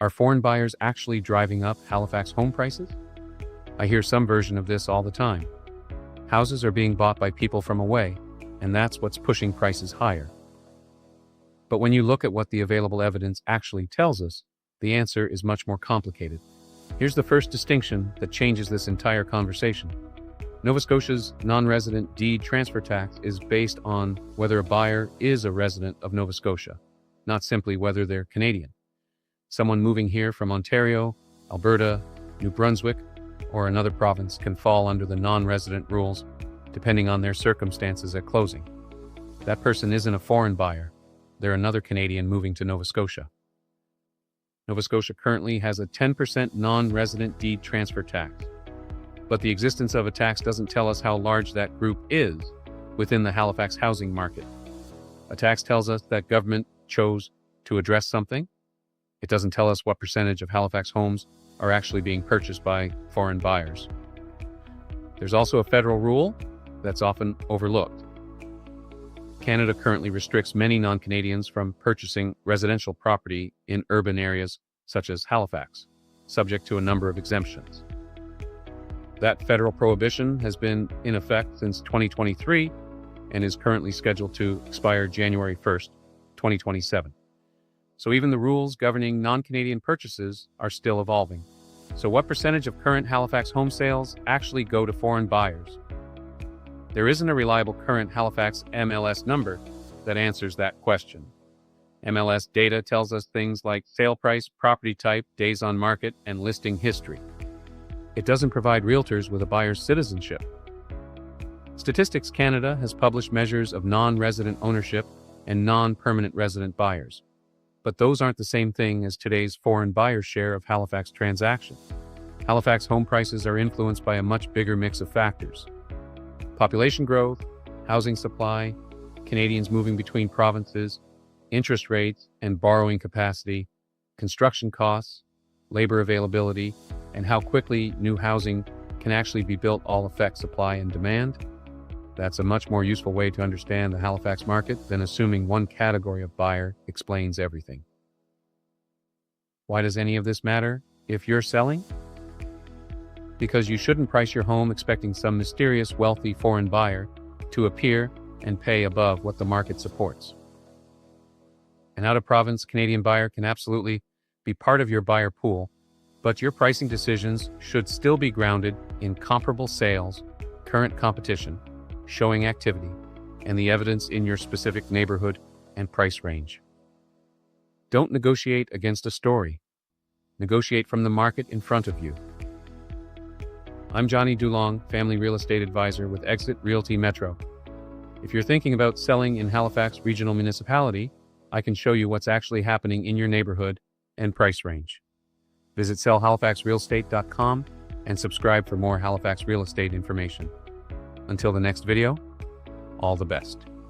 Are foreign buyers actually driving up Halifax home prices? I hear some version of this all the time. Houses are being bought by people from away, and that's what's pushing prices higher. But when you look at what the available evidence actually tells us, the answer is much more complicated. Here's the first distinction that changes this entire conversation. Nova Scotia's non-resident deed transfer tax is based on whether a buyer is a resident of Nova Scotia, not simply whether they're Canadian. Someone moving here from Ontario, Alberta, New Brunswick, or another province can fall under the non-resident rules, depending on their circumstances at closing. That person isn't a foreign buyer. They're another Canadian moving to Nova Scotia. Nova Scotia currently has a 10% non-resident deed transfer tax. But the existence of a tax doesn't tell us how large that group is within the Halifax housing market. A tax tells us that government chose to address something. It doesn't tell us what percentage of Halifax homes are actually being purchased by foreign buyers. There's also a federal rule that's often overlooked. Canada currently restricts many non-Canadians from purchasing residential property in urban areas such as Halifax, subject to a number of exemptions. That federal prohibition has been in effect since 2023 and is currently scheduled to expire January 1st, 2027. So even the rules governing non-Canadian purchases are still evolving. So what percentage of current Halifax home sales actually go to foreign buyers? There isn't a reliable current Halifax MLS number that answers that question. MLS data tells us things like sale price, property type, days on market, and listing history. It doesn't provide realtors with a buyer's citizenship. Statistics Canada has published measures of non-resident ownership and non-permanent resident buyers. But those aren't the same thing as today's foreign buyer share of Halifax transactions. Halifax home prices are influenced by a much bigger mix of factors. Population growth, housing supply, Canadians moving between provinces, interest rates and borrowing capacity, construction costs, labor availability, and how quickly new housing can actually be built all affect supply and demand. That's a much more useful way to understand the Halifax market than assuming one category of buyer explains everything. Why does any of this matter if you're selling? Because you shouldn't price your home expecting some mysterious wealthy foreign buyer to appear and pay above what the market supports. An out-of-province Canadian buyer can absolutely be part of your buyer pool, but your pricing decisions should still be grounded in comparable sales, current competition, showing activity, and the evidence in your specific neighborhood and price range. Don't negotiate against a story. Negotiate from the market in front of you. I'm Johnny Dulong, Family Real Estate Advisor with Exit Realty Metro. If you're thinking about selling in Halifax Regional Municipality, I can show you what's actually happening in your neighborhood and price range. Visit sellhalifaxrealestate.com and subscribe for more Halifax real estate information. Until the next video, all the best.